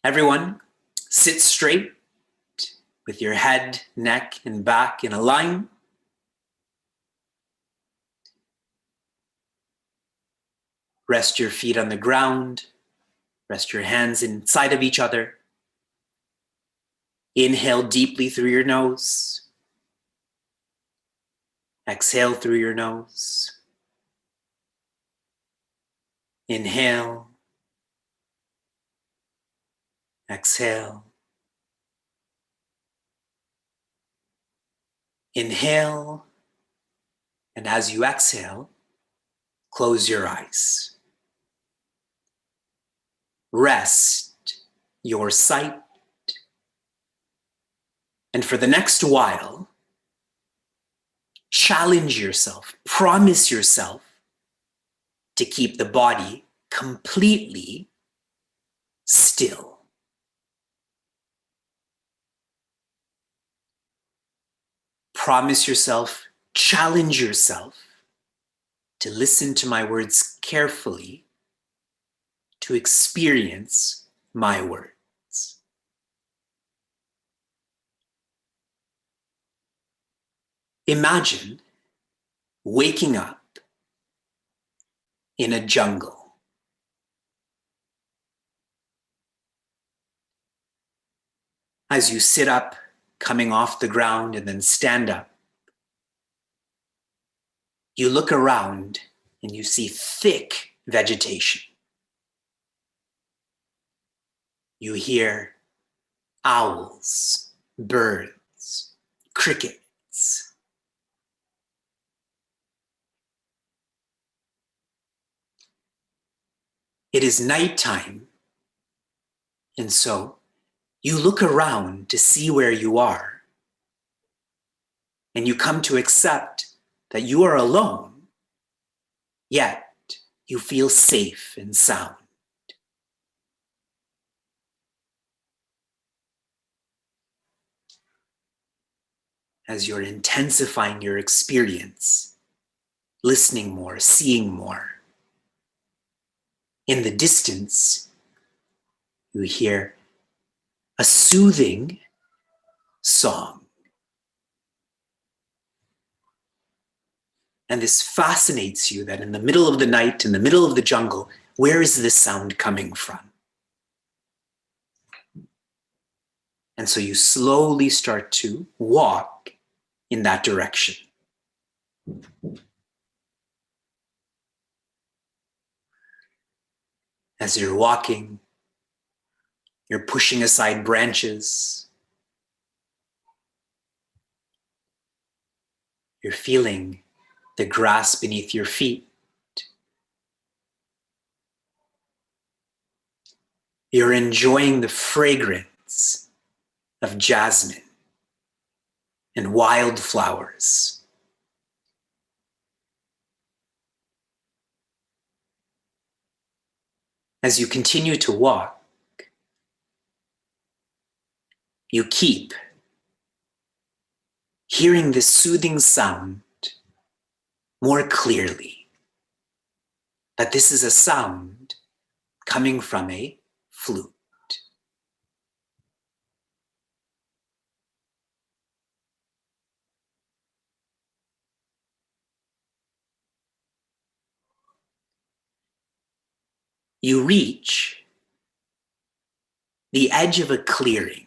Everyone, sit straight with your head, neck, and back in a line. Rest your feet on the ground. Rest your hands inside of each other. Inhale deeply through your nose. Exhale through your nose. Inhale. Exhale. Inhale. And as you exhale, close your eyes. Rest your sight. And for the next while, challenge yourself, promise yourself to keep the body completely still. Promise yourself, challenge yourself to listen to my words carefully, to experience my words. Imagine waking up in a jungle. As you sit up, coming off the ground, and then stand up, you look around and you see thick vegetation. You hear owls, birds, crickets. It is nighttime, and so you look around to see where you are, and you come to accept that you are alone, yet you feel safe and sound. As you're intensifying your experience, listening more, seeing more, in the distance, you hear a soothing song. And this fascinates you that in the middle of the night, in the middle of the jungle, where is this sound coming from? And so you slowly start to walk in that direction. As you're walking, you're pushing aside branches. You're feeling the grass beneath your feet. You're enjoying the fragrance of jasmine and wildflowers. As you continue to walk, you keep hearing this soothing sound more clearly, that this is a sound coming from a flute. You reach the edge of a clearing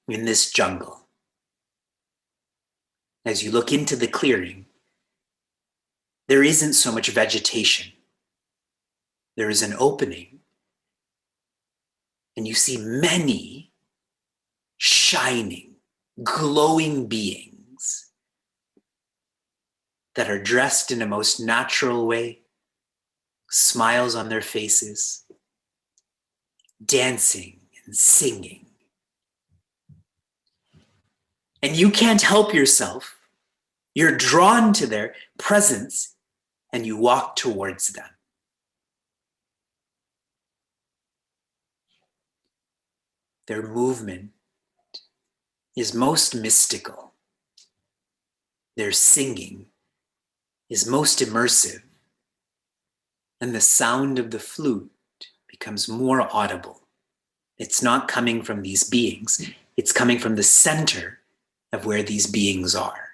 in this jungle. As you look into the clearing, there isn't so much vegetation. There is an opening, and you see many shining, glowing beings that are dressed in a most natural way, smiles on their faces, dancing and singing. And you can't help yourself. You're drawn to their presence, and you walk towards them. Their movement is most mystical. Their singing is most immersive, and the sound of the flute becomes more audible. It's not coming from these beings. It's coming from the center of where these beings are.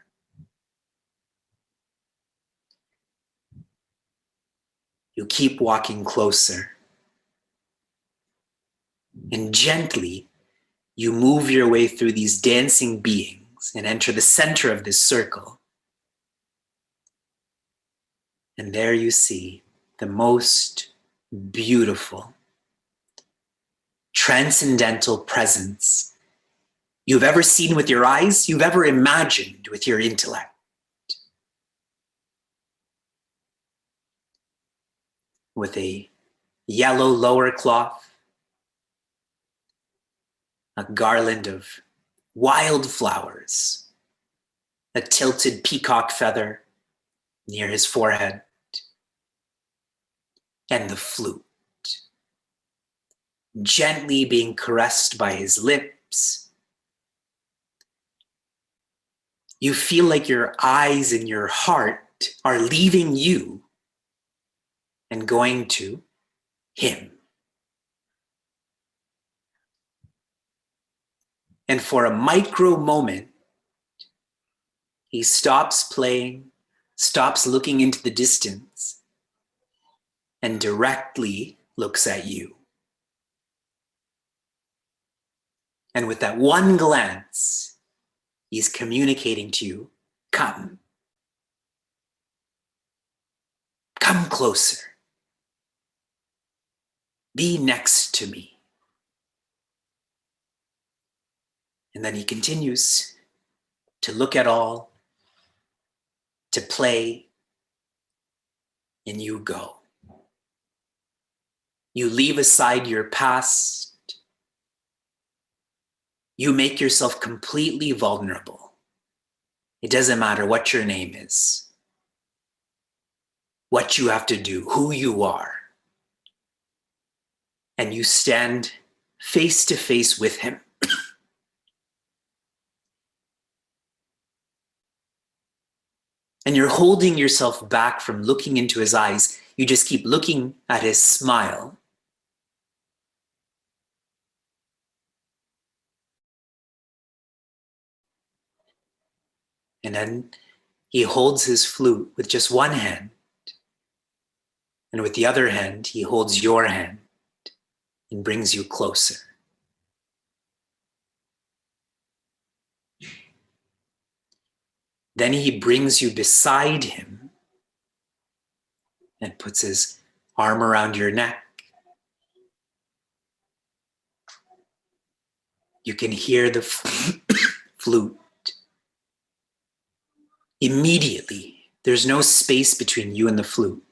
You keep walking closer. And gently, you move your way through these dancing beings and enter the center of this circle. And there you see the most beautiful, transcendental presence you've ever seen with your eyes, you've ever imagined with your intellect. With a yellow lower cloth, a garland of wild flowers, a tilted peacock feather near his forehead, and the flute, gently being caressed by his lips. You feel like your eyes and your heart are leaving you and going to him. And for a micro moment, he stops playing, stops looking into the distance, and directly looks at you. And with that one glance, he's communicating to you, come. Come closer. Be next to me. And then he continues to look at all, to play, and you go. You leave aside your past. You make yourself completely vulnerable. It doesn't matter what your name is, what you have to do, who you are. And you stand face to face with him. And you're holding yourself back from looking into his eyes. You just keep looking at his smile. And then he holds his flute with just one hand. And with the other hand, he holds your hand and brings you closer. Then he brings you beside him and puts his arm around your neck. You can hear the flute. Immediately, there's no space between you and the flute.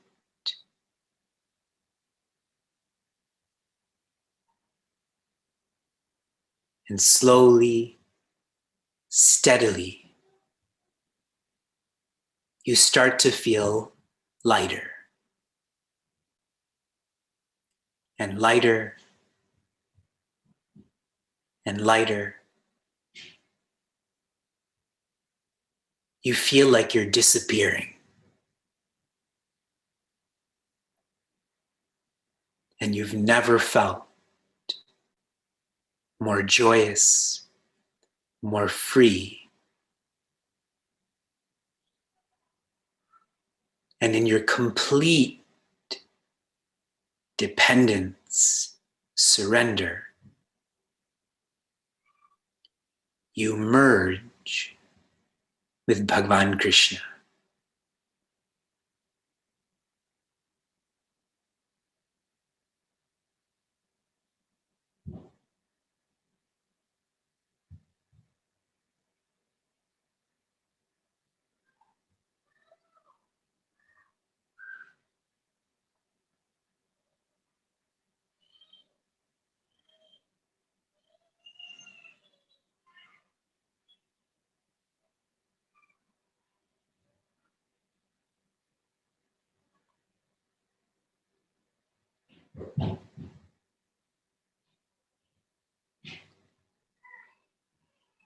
And slowly, steadily, you start to feel lighter and lighter and lighter. You feel like you're disappearing. And you've never felt more joyous, more free. And in your complete dependence, surrender, you merge with Bhagavan Krishna.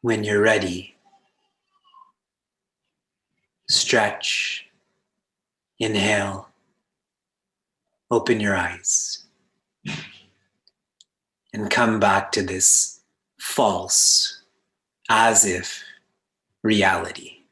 When you're ready, stretch, inhale, open your eyes, and come back to this false, as if reality.